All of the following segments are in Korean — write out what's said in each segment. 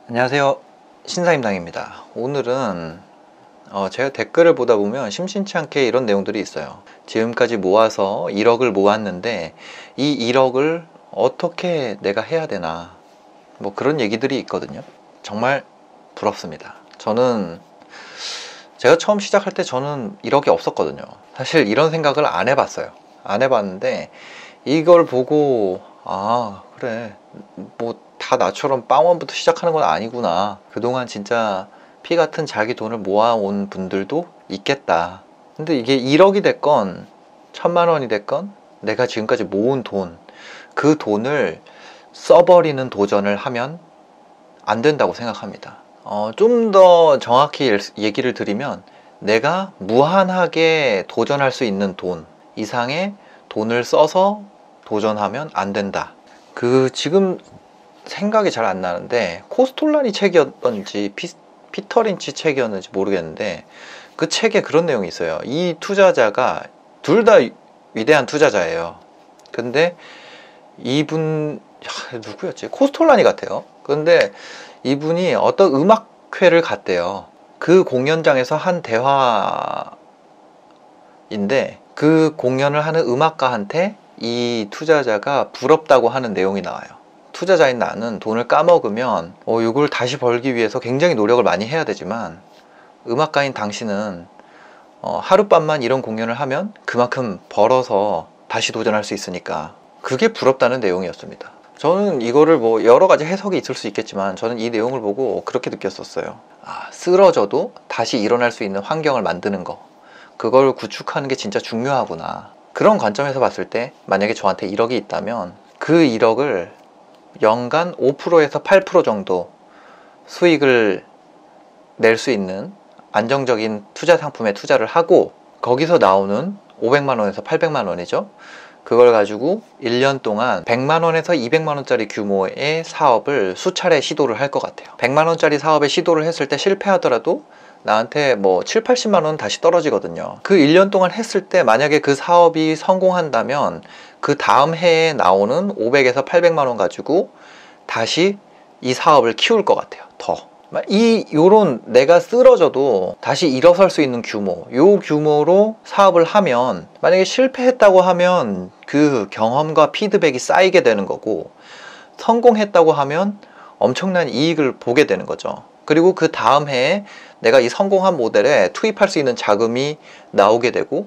안녕하세요, 신사임당입니다. 오늘은 제가 댓글을 보다 보면 심심치 않게 이런 내용들이 있어요. 지금까지 모아서 1억을 모았는데 이 1억을 어떻게 내가 해야 되나, 뭐 그런 얘기들이 있거든요. 정말 부럽습니다. 제가 처음 시작할 때 저는 1억이 없었거든요. 사실 이런 생각을 안 해봤어요. 안 해봤는데 이걸 보고 그래, 뭐 다 나처럼 빵원부터 시작하는 건 아니구나, 그동안 진짜 피 같은 자기 돈을 모아온 분들도 있겠다. 근데 이게 1억이 됐건 1000만 원이 됐건 내가 지금까지 모은 돈, 그 돈을 써버리는 도전을 하면 안 된다고 생각합니다. 좀 더 정확히 얘기를 드리면, 내가 무한하게 도전할 수 있는 돈 이상의 돈을 써서 도전하면 안 된다. 지금 생각이 잘 안 나는데 코스톨라니 책이었던지 피터 린치 책이었는지 모르겠는데, 그 책에 그런 내용이 있어요. 이 투자자가 둘 다 위대한 투자자예요. 근데 이분 누구였지? 코스톨라니 같아요. 근데 이분이 어떤 음악회를 갔대요. 그 공연장에서 한 대화인데, 그 공연을 하는 음악가한테 이 투자자가 부럽다고 하는 내용이 나와요. 투자자인 나는 돈을 까먹으면 이걸 다시 벌기 위해서 굉장히 노력을 많이 해야 되지만, 음악가인 당신은 하룻밤만 이런 공연을 하면 그만큼 벌어서 다시 도전할 수 있으니까 그게 부럽다는 내용이었습니다. 저는 이거를 뭐 여러 가지 해석이 있을 수 있겠지만, 저는 이 내용을 보고 그렇게 느꼈었어요. 쓰러져도 다시 일어날 수 있는 환경을 만드는 거, 그걸 구축하는 게 진짜 중요하구나. 그런 관점에서 봤을 때 만약에 저한테 1억이 있다면 그 1억을 연간 5%에서 8% 정도 수익을 낼 수 있는 안정적인 투자 상품에 투자를 하고, 거기서 나오는 500만 원에서 800만 원이죠. 그걸 가지고 1년 동안 100만 원에서 200만 원짜리 규모의 사업을 수차례 시도를 할 것 같아요. 100만 원짜리 사업에 시도를 했을 때 실패하더라도 나한테 뭐 7, 80만 원 다시 떨어지거든요. 그 1년 동안 했을 때 만약에 그 사업이 성공한다면 그 다음 해에 나오는 500에서 800만 원 가지고 다시 이 사업을 키울 것 같아요. 요런 내가 쓰러져도 다시 일어설 수 있는 요 규모로 사업을 하면, 만약에 실패했다고 하면 그 경험과 피드백이 쌓이게 되는 거고, 성공했다고 하면 엄청난 이익을 보게 되는 거죠. 그리고 그 다음 해에 내가 이 성공한 모델에 투입할 수 있는 자금이 나오게 되고,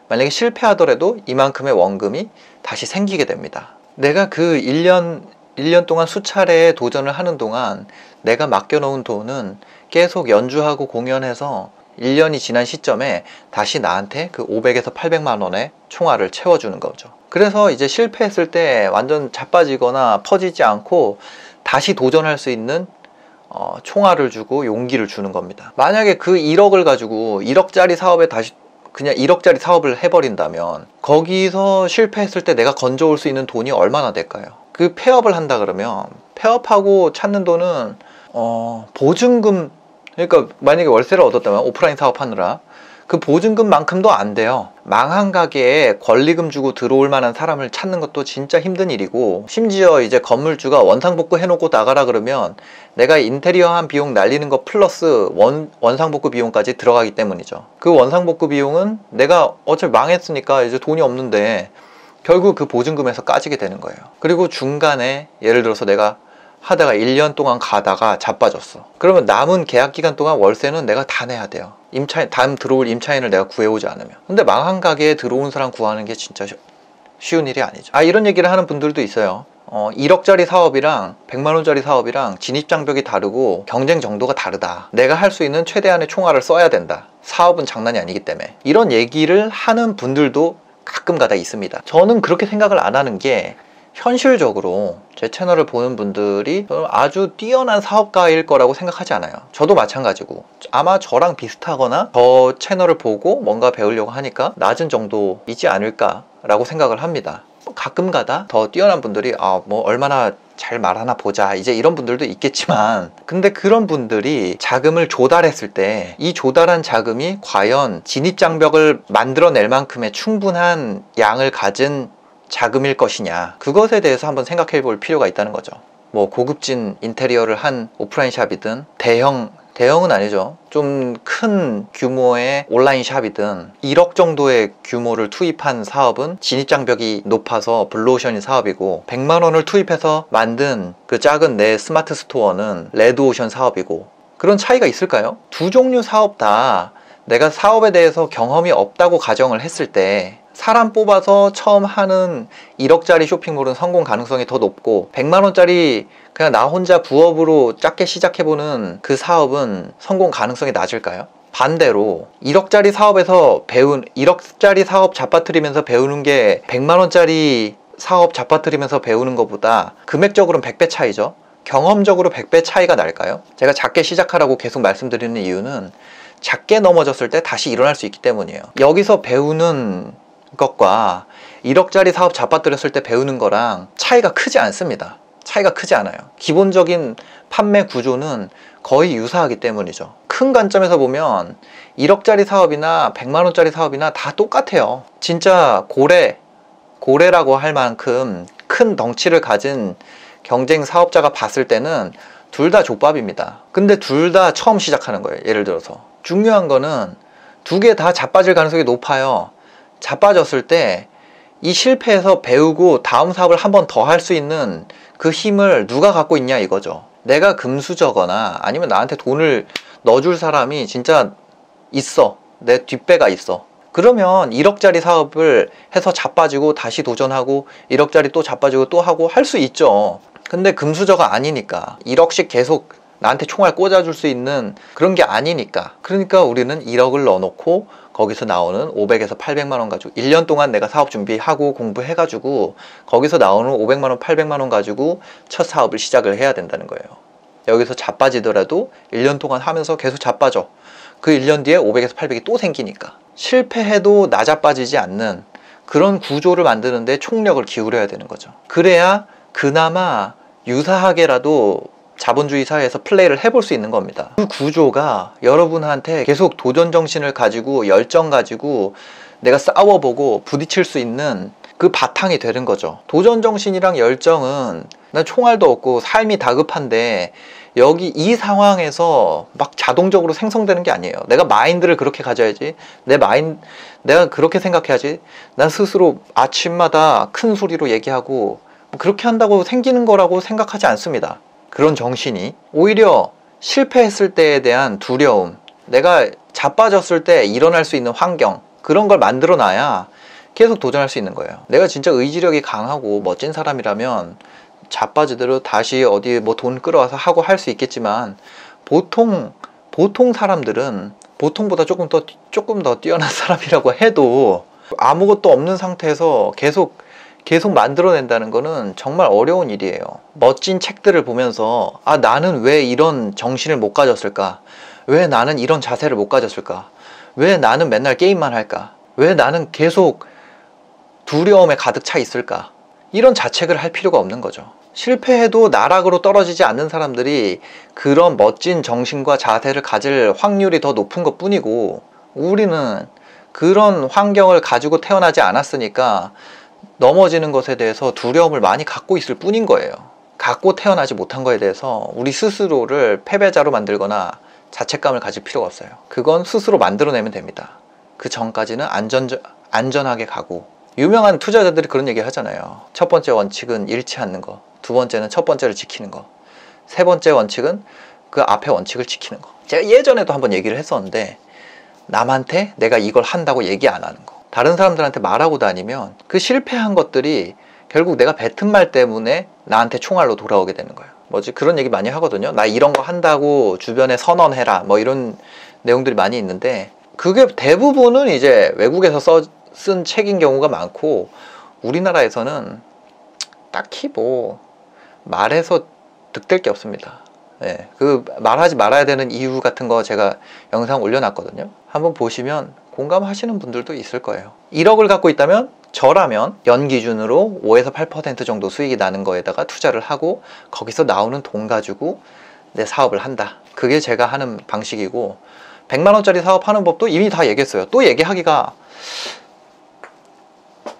만약에 실패하더라도 이만큼의 원금이 다시 생기게 됩니다. 내가 그 1년 동안 수차례 도전을 하는 동안 내가 맡겨놓은 돈은 계속 연주하고 공연해서 1년이 지난 시점에 다시 나한테 그 500에서 800만 원의 총알을 채워주는 거죠. 그래서 이제 실패했을 때 완전 자빠지거나 퍼지지 않고 다시 도전할 수 있는 총알을 주고 용기를 주는 겁니다. 만약에 그 1억을 가지고 1억짜리 사업에 그냥 1억짜리 사업을 해버린다면, 거기서 실패했을 때 내가 건져올 수 있는 돈이 얼마나 될까요? 그 폐업을 한다 그러면, 폐업하고 찾는 돈은 보증금, 그러니까 만약에 월세를 얻었다면 오프라인 사업하느라 그 보증금만큼도 안 돼요. 망한 가게에 권리금 주고 들어올 만한 사람을 찾는 것도 진짜 힘든 일이고, 심지어 이제 건물주가 원상복구 해놓고 나가라 그러면 내가 인테리어 한 비용 날리는 거 플러스 원상복구 비용까지 들어가기 때문이죠. 그 원상복구 비용은 내가 어차피 망했으니까 이제 돈이 없는데 결국 그 보증금에서 까지게 되는 거예요. 그리고 중간에 예를 들어서 내가 하다가 1년 동안 가다가 자빠졌어. 그러면 남은 계약 기간 동안 월세는 내가 다 내야 돼요. 다음 들어올 임차인을 내가 구해오지 않으면. 근데 망한 가게에 들어온 사람 구하는 게 진짜 쉬운 일이 아니죠. 이런 얘기를 하는 분들도 있어요. 1억짜리 사업이랑 100만 원짜리 사업이랑 진입장벽이 다르고 경쟁 정도가 다르다. 내가 할 수 있는 최대한의 총알을 써야 된다. 사업은 장난이 아니기 때문에. 이런 얘기를 하는 분들도 가끔 가다 있습니다. 저는 그렇게 생각을 안 하는 게, 현실적으로 제 채널을 보는 분들이 아주 뛰어난 사업가일 거라고 생각하지 않아요. 저도 마찬가지고 아마 저랑 비슷하거나 저 채널을 보고 뭔가 배우려고 하니까 낮은 정도이지 않을까 라고 생각을 합니다. 가끔 가다 더 뛰어난 분들이 뭐 얼마나 잘 말하나 보자, 이제 이런 분들도 있겠지만, 근데 그런 분들이 자금을 조달했을 때 이 조달한 자금이 과연 진입장벽을 만들어낼 만큼의 충분한 양을 가진 자금일 것이냐, 그것에 대해서 한번 생각해 볼 필요가 있다는 거죠. 뭐 고급진 인테리어를 한 오프라인 샵이든 대형은 아니죠. 좀 큰 규모의 온라인 샵이든 1억 정도의 규모를 투입한 사업은 진입장벽이 높아서 블루오션인 사업이고, 100만 원을 투입해서 만든 그 작은 내 스마트 스토어는 레드오션 사업이고, 그런 차이가 있을까요? 두 종류 사업 다 내가 사업에 대해서 경험이 없다고 가정을 했을 때, 사람 뽑아서 처음 하는 1억짜리 쇼핑몰은 성공 가능성이 더 높고, 100만원짜리 그냥 나 혼자 부업으로 작게 시작해보는 그 사업은 성공 가능성이 낮을까요? 반대로 1억짜리 사업에서 1억짜리 사업 잡아뜨리면서 배우는 게 100만원짜리 사업 잡아뜨리면서 배우는 것보다 금액적으로는 100배 차이죠. 경험적으로 100배 차이가 날까요? 제가 작게 시작하라고 계속 말씀드리는 이유는, 작게 넘어졌을 때 다시 일어날 수 있기 때문이에요. 여기서 배우는 것과 1억짜리 사업 잡아뜨렸을 때 배우는 거랑 차이가 크지 않습니다. 차이가 크지 않아요. 기본적인 판매 구조는 거의 유사하기 때문이죠. 큰 관점에서 보면 1억짜리 사업이나 100만원짜리 사업이나 다 똑같아요. 진짜 고래라고 할 만큼 큰 덩치를 가진 경쟁 사업자가 봤을 때는 둘 다 족밥입니다. 근데 둘 다 처음 시작하는 거예요. 예를 들어서 중요한 거는 두 개 다 자빠질 가능성이 높아요. 자빠졌을 때 이 실패해서 배우고 다음 사업을 한 번 더 할 수 있는 그 힘을 누가 갖고 있냐 이거죠. 내가 금수저거나 아니면 나한테 돈을 넣어줄 사람이 진짜 있어. 내 뒷배가 있어. 그러면 1억짜리 사업을 해서 자빠지고 다시 도전하고 1억짜리 또 자빠지고 또 하고 할 수 있죠. 근데 금수저가 아니니까, 1억씩 계속 나한테 총알 꽂아줄 수 있는 그런 게 아니니까. 그러니까 우리는 1억을 넣어놓고 거기서 나오는 500에서 800만원 가지고 1년 동안 내가 사업 준비하고 공부해가지고 거기서 나오는 500만원, 800만원 가지고 첫 사업을 시작을 해야 된다는 거예요. 여기서 자빠지더라도 1년 동안 하면서 계속 자빠져. 그 1년 뒤에 500에서 800이 또 생기니까. 실패해도 나자빠지지 않는 그런 구조를 만드는데 총력을 기울여야 되는 거죠. 그래야 그나마 유사하게라도 자본주의 사회에서 플레이를 해볼 수 있는 겁니다. 그 구조가 여러분한테 계속 도전 정신을 가지고 열정 가지고 내가 싸워보고 부딪힐 수 있는 그 바탕이 되는 거죠. 도전 정신이랑 열정은 난 총알도 없고 삶이 다급한데 여기 이 상황에서 막 자동적으로 생성되는 게 아니에요. 내가 마인드를 그렇게 가져야지. 내가 그렇게 생각해야지. 난 스스로 아침마다 큰 소리로 얘기하고 그렇게 한다고 생기는 거라고 생각하지 않습니다. 그런 정신이 오히려 실패했을 때에 대한 두려움, 내가 자빠졌을 때 일어날 수 있는 환경, 그런 걸 만들어 놔야 계속 도전할 수 있는 거예요. 내가 진짜 의지력이 강하고 멋진 사람이라면 자빠지더라도 다시 어디 뭐 돈 끌어와서 하고 할 수 있겠지만, 보통 사람들은 보통보다 조금 더 뛰어난 사람이라고 해도 아무것도 없는 상태에서 계속 만들어낸다는 거는 정말 어려운 일이에요. 멋진 책들을 보면서 나는 왜 이런 정신을 못 가졌을까? 왜 나는 이런 자세를 못 가졌을까? 왜 나는 맨날 게임만 할까? 왜 나는 계속 두려움에 가득 차 있을까? 이런 자책을 할 필요가 없는 거죠. 실패해도 나락으로 떨어지지 않는 사람들이 그런 멋진 정신과 자세를 가질 확률이 더 높은 것 뿐이고, 우리는 그런 환경을 가지고 태어나지 않았으니까 넘어지는 것에 대해서 두려움을 많이 갖고 있을 뿐인 거예요. 갖고 태어나지 못한 거에 대해서 우리 스스로를 패배자로 만들거나 자책감을 가질 필요가 없어요. 그건 스스로 만들어내면 됩니다. 그 전까지는 안전하게 가고. 유명한 투자자들이 그런 얘기 하잖아요. 첫 번째 원칙은 잃지 않는 거, 두 번째는 첫 번째를 지키는 거, 세 번째 원칙은 그 앞에 원칙을 지키는 거. 제가 예전에도 한번 얘기를 했었는데, 남한테 내가 이걸 한다고 얘기 안 하는 거, 다른 사람들한테 말하고 다니면 그 실패한 것들이 결국 내가 뱉은 말 때문에 나한테 총알로 돌아오게 되는 거예요. 그런 얘기 많이 하거든요. 나 이런 거 한다고 주변에 선언해라, 뭐 이런 내용들이 많이 있는데, 그게 대부분은 이제 외국에서 쓴 책인 경우가 많고, 우리나라에서는 딱히 말해서 득될 게 없습니다. 예, 그 말하지 말아야 되는 이유 같은 거 제가 영상 올려놨거든요. 한번 보시면 공감하시는 분들도 있을 거예요. 1억을 갖고 있다면, 저라면 연 기준으로 5에서 8% 정도 수익이 나는 거에다가 투자를 하고 거기서 나오는 돈 가지고 내 사업을 한다. 그게 제가 하는 방식이고, 100만원짜리 사업하는 법도 이미 다 얘기했어요. 또 얘기하기가,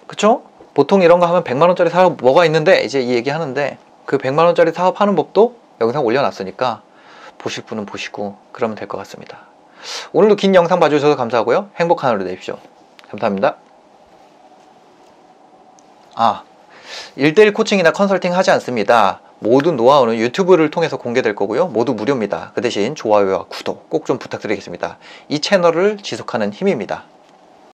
그쵸? 보통 이런 거 하면 100만원짜리 사업 뭐가 있는데 이제 이 얘기 하는데, 그 100만원짜리 사업하는 법도 영상 올려놨으니까 보실 분은 보시고 그러면 될 것 같습니다. 오늘도 긴 영상 봐주셔서 감사하고요. 행복한 하루 되십시오. 감사합니다. 1대1 코칭이나 컨설팅 하지 않습니다. 모든 노하우는 유튜브를 통해서 공개될 거고요. 모두 무료입니다. 그 대신 좋아요와 구독 꼭 좀 부탁드리겠습니다. 이 채널을 지속하는 힘입니다.